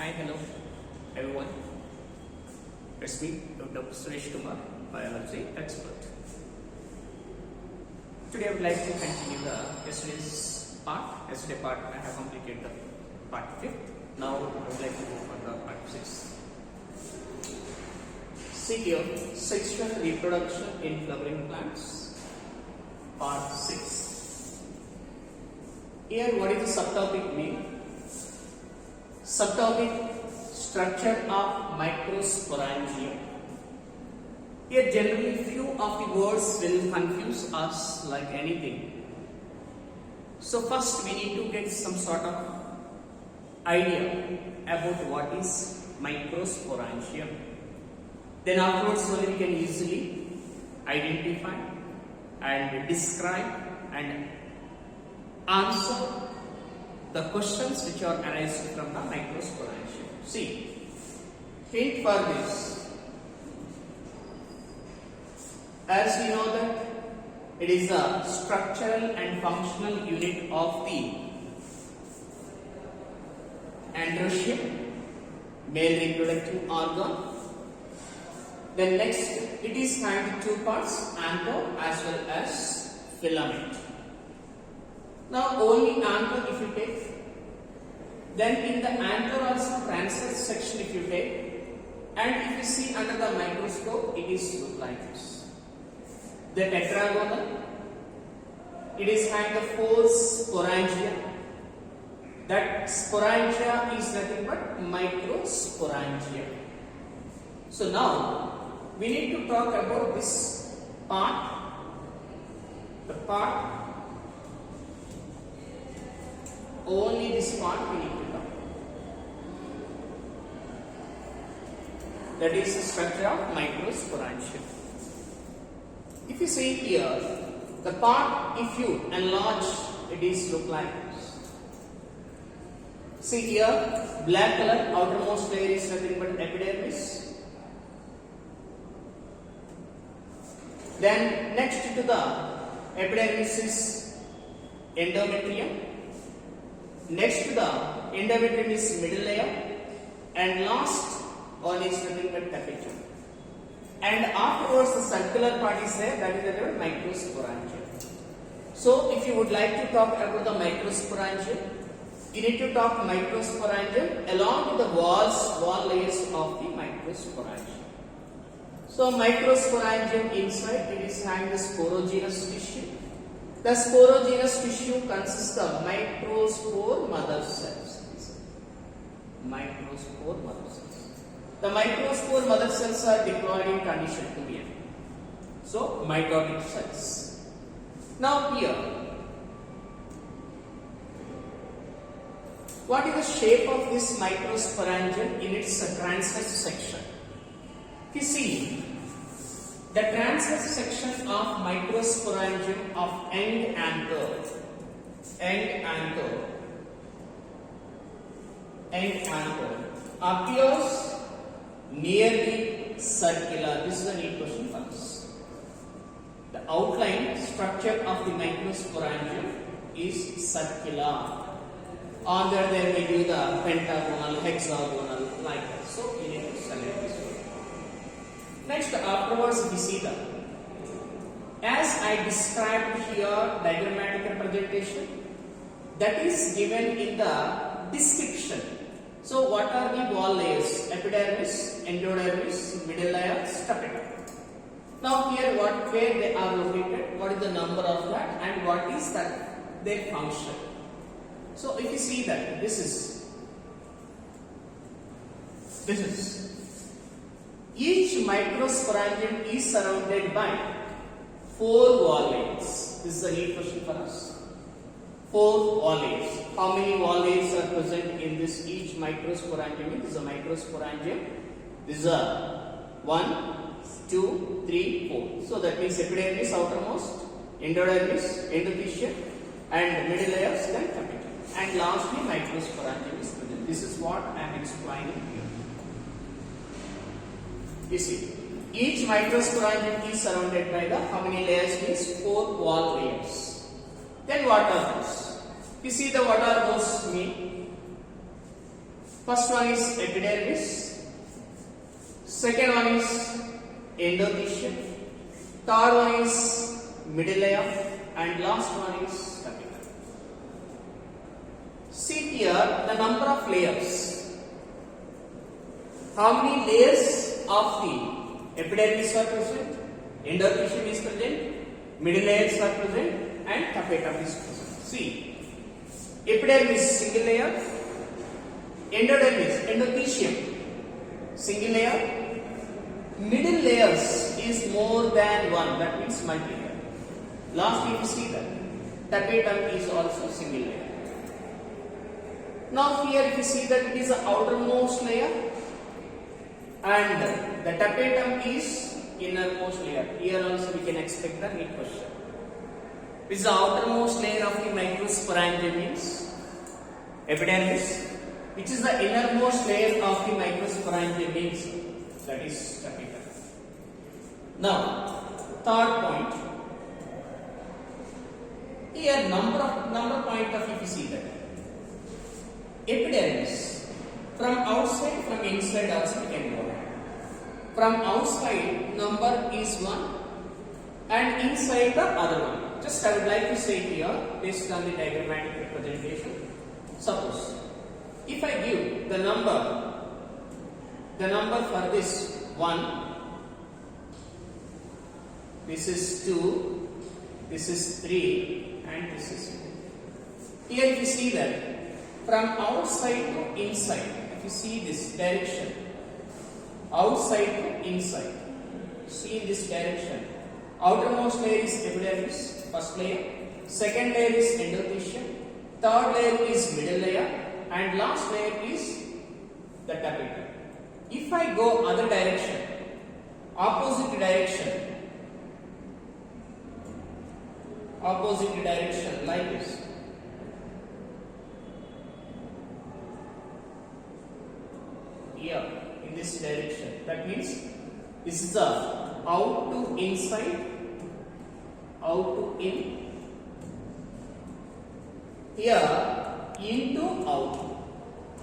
Hi, hello everyone. It's me, Dr. Suresh Kumar, biology expert. Today I would like to continue the yesterday's part. Yesterday part I have completed the part 5th. Now I would like to go for the part 6. See here, sexual reproduction in flowering plants, part 6. Here what is the subtopic mean? Subtopic: structure of Microsporangium. Here generally few of the words will confuse us like anything. So first we need to get some sort of idea about what is Microsporangium. Then afterwards only we can easily identify and describe and answer the questions which are arising from the Microsporangium. See, hint for this. As we know that it is a structural and functional unit of the androecium, male reproductive organ. Then next, it is having two parts, anther as well as filament. Now only anther if you take, then in the anther also transverse section if you take, and if you see under the microscope, it is look like this. The tetragonal, it is having the 4 sporangia. That sporangia is nothing but microsporangia. So now we need to talk about this part, the part. Only this part we need to talk. That is the structure of Microsporangium. If you see here, the part if you enlarge, it is look like this. See here, black color, outermost layer is nothing but epidermis. Then next to the epidermis is endometrium. Next to the endometrium is middle layer, and last one is nothing but tapetum. And afterwards the circular part is there, that is the microsporangium. So if you would like to talk about the microsporangium, you need to talk microsporangium along with the wall layers of the microsporangium. So microsporangium inside it is having the sporogenous tissue. The sporogenous tissue consists of microspore mother cells. Microspore mother cells. The microspore mother cells are diploid in condition to be. So mitotic cells. Now here, what is the shape of this microsporangium in its transverse section? If you see, the transverse section of Microsporangium of end anther appears nearly circular. This is a neat question for us. The outline structure of the Microsporangium is circular. On that there may be the pentagonal, hexagonal, like that. So you need to select this one. Next, afterwards we see the, as I described here, diagrammatic representation that is given in the description. So what are the wall layers? Epidermis, endodermis, middle layer, tapetum. Now here where they are located, what is the number of that, and what is that their function. So if you see that this is each microsporangium is surrounded by 4 wall layers. This is a neat question for us. 4 wall layers. How many wall layers are present in this each microsporangium? This is a microsporangium. This is a 1, 2, 3, 4. So that means epidermis outermost, endodermis, endothelium, and middle layers, then tapetum. And lastly, microsporangium is present. This is what I am explaining here. You see, each microsporangium is surrounded by the how many layers means 4 wall layers. Then what are those? You see the what are those mean? First one is epidermis, second one is endothelium, third one is middle layer, and last one is tapetum. See here the number of layers. How many layers of the epidermis are present? Endothelium is present, middle layers are present, and tapetum is present. See, epidermis single layer, endothelium single layer, middle layers is more than one, that means multi layer. Last you see that tapetum is also single layer. Now here if you see that it is the outermost layer and the tapetum is innermost layer. Here also we can expect the neat question. Which is the outermost layer of the microsporangium means epidermis. Which is the innermost layer of the microsporangium means that is tapetum. Now third point. Here number point of if you see that epidermis from outside, from inside also we can go. From outside number is 1 and inside the other one. Just I would like to say here based on the diagrammatic representation. Suppose if I give the number for this 1, this is 2, this is 3 and this is 4. Here if you see that from outside to inside, if you see this direction, outside to inside, see in this direction, outermost layer is epidermis, first layer, second layer is endothelium, third layer is middle layer, and last layer is the tapetum. If I go other direction, opposite direction like this, here in this direction, that means this is the out to inside, out to in, here into out,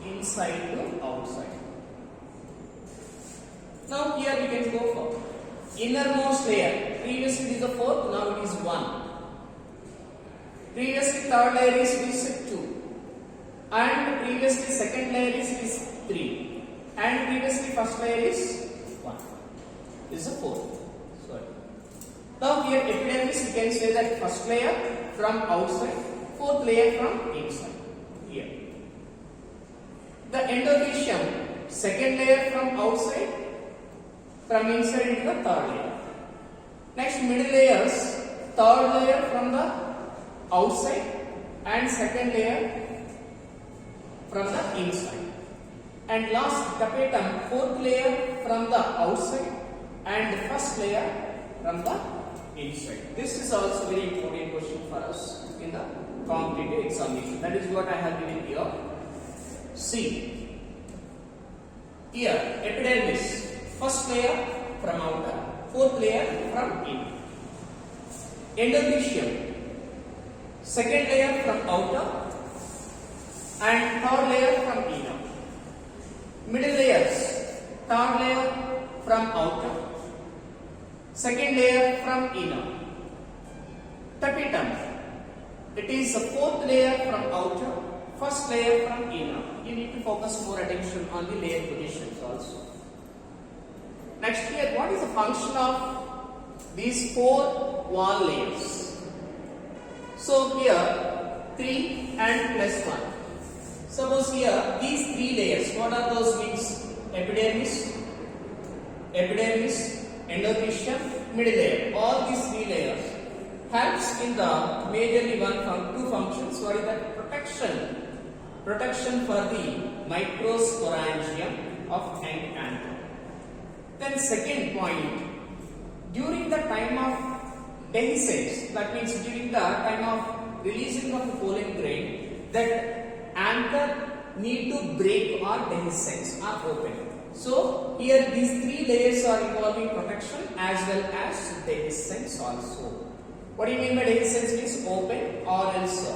inside to outside. Now here we can go for innermost layer. Previously it is the 4th, now it is 1. Previously third layer is 2, and previously second layer is 3, and previously first layer is 1. This is the 4th. Sorry. Now here epidermis we can say that first layer from outside, 4th layer from inside. Here. The endothelium, second layer from outside, from inside into the third layer. Next middle layers, third layer from the outside and second layer from the inside. And last tapetum, 4th layer from the outside and first layer from the inside. This is also very important question for us in the competitive examination. That is what I have given here. See. Here epidermis, first layer from outer, 4th layer from in. Endothelium, second layer from outer and third layer from inner. Middle layers, third layer from outer, second layer from inner. Tapetum, it is the 4th layer from outer, first layer from inner. You need to focus more attention on the layer positions also. Next here, what is the function of these 4 wall layers? So here 3 and plus 1. Suppose here these 3 layers, what are those means? Epidermis, endothelium, middle layer. All these 3 layers helps in the majorly two functions. What is that? Protection for the microsporangium of young anther. Then second point, during the time of dehiscence, that means during the time of releasing of the pollen grain, that anther need to break or dehiscence or open. So here these 3 layers are involving protection as well as dehiscence also. What do you mean by dehiscence? Means open or else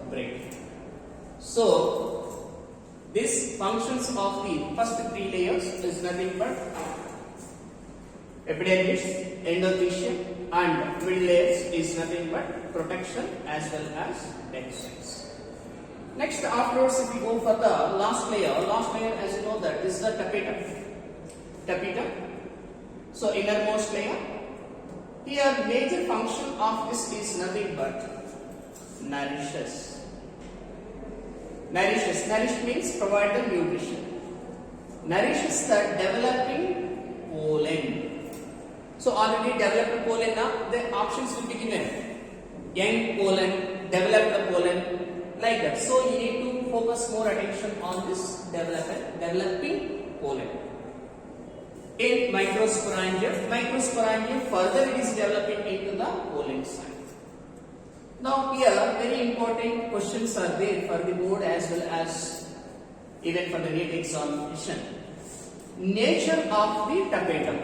break. So These functions of the first three layers is nothing but epidermis, endothelium, and middle layers is nothing but protection as well as defense. Next, afterwards, if we go for the last layer as you know that this is the tapetum. So innermost layer. Here, major function of this is nothing but nourishes. Nourish means provide the nutrition. Nourishes the developing pollen. So already developed pollen now, the options will be given. Young pollen, developed pollen, like that. So you need to focus more attention on this developing pollen. In microsporangium further it is developing into the pollen sac. Now here very important questions are there for the board as well as even for the NEET examination. Nature of the tapetum.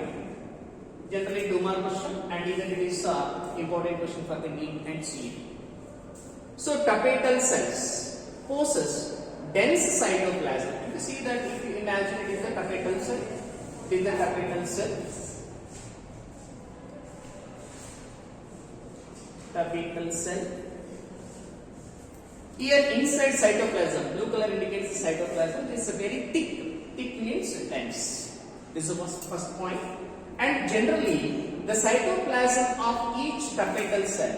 Generally 2 mark question, and even it is a important question for the NEET and CET. So tapetal cells possess dense cytoplasm. You see that if you imagine it is a tapetal cell. In the tapetal cell, here inside cytoplasm, blue color indicates the cytoplasm. This is a very thick means dense. This is the first point. And generally, the cytoplasm of each tapetal cell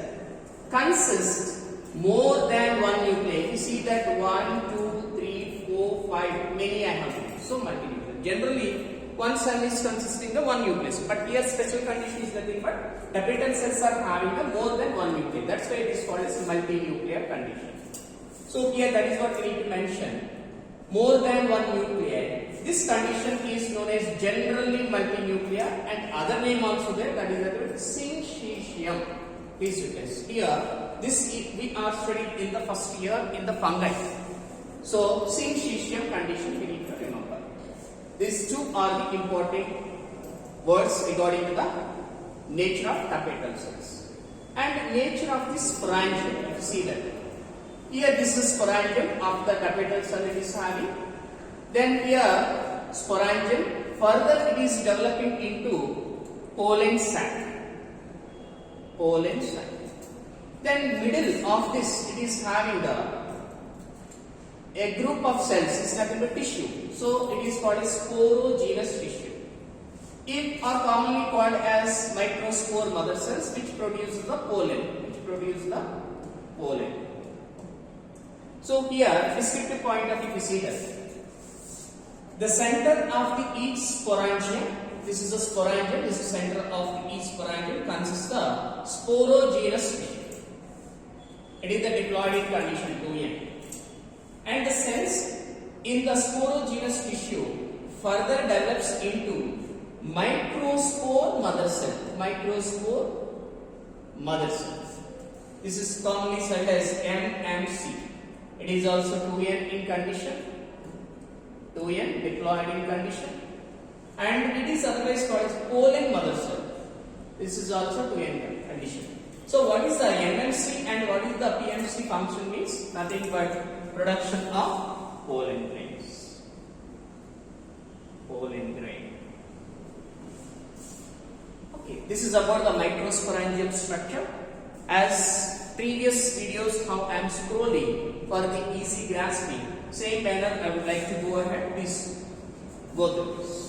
consists more than one nuclei. You see that 1, 2, 3, 4, 5, many I have. So multinuclear. Generally, one cell is consisting of one nucleus, but here special condition is nothing but tapetal cells are having a more than one nuclei. That's why it is called as multinuclear condition. So here that is what we need to mention. More than one nuclei. This condition is known as generally multinuclear, and other name also there, that is the syncytium. Please witness. Here, this we are studying in the first year in the fungi. So syncytium condition we need to remember. These two are the important words regarding to the nature of tapetal cells and nature of the sporangium. You see that here this is sporangium of the tapetal cell it is having. Then here sporangium further it is developing into pollen sac. Then middle of this it is having a group of cells is nothing but tissue. So it is called as sporogenous tissue. It are commonly called as microspore mother cells which produce the pollen. So here descriptive point of view we see that the center of each sporangium, this is a sporangium, this is the center of each sporangium consists of sporogenous tissue. It is the diploidic condition 2N. And the cells in the sporogenous tissue further develops into microspore mother cell. This is commonly said as MMC. It is also 2N in condition, 2N diploid in condition, and it is otherwise called as pollen mother cell. This is also 2N condition. So what is the MMC and what is the PMC function means? Nothing but production of pollen grains. Okay, this is about the microsporangium structure. As previous videos, how I am scrolling for the easy grasping. Same manner, I would like to go ahead. Please go through this.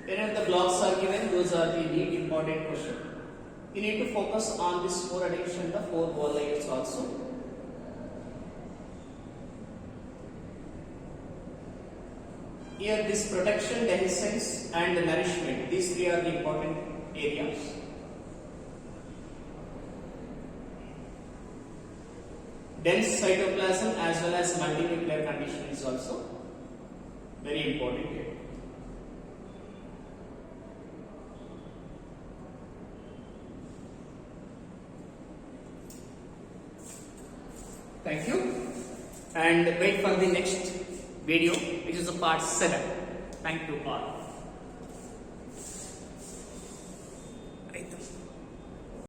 Whenever the blocks are given, those are the neat important question. You need to focus on this 4 addition, the 4 wall layers also. Here this protection, dehiscence and nourishment, these 3 are the important areas. dense cytoplasm as well as multinuclear condition is also very important here. Thank you, and wait for the next video, which is a part 7. Thank you all.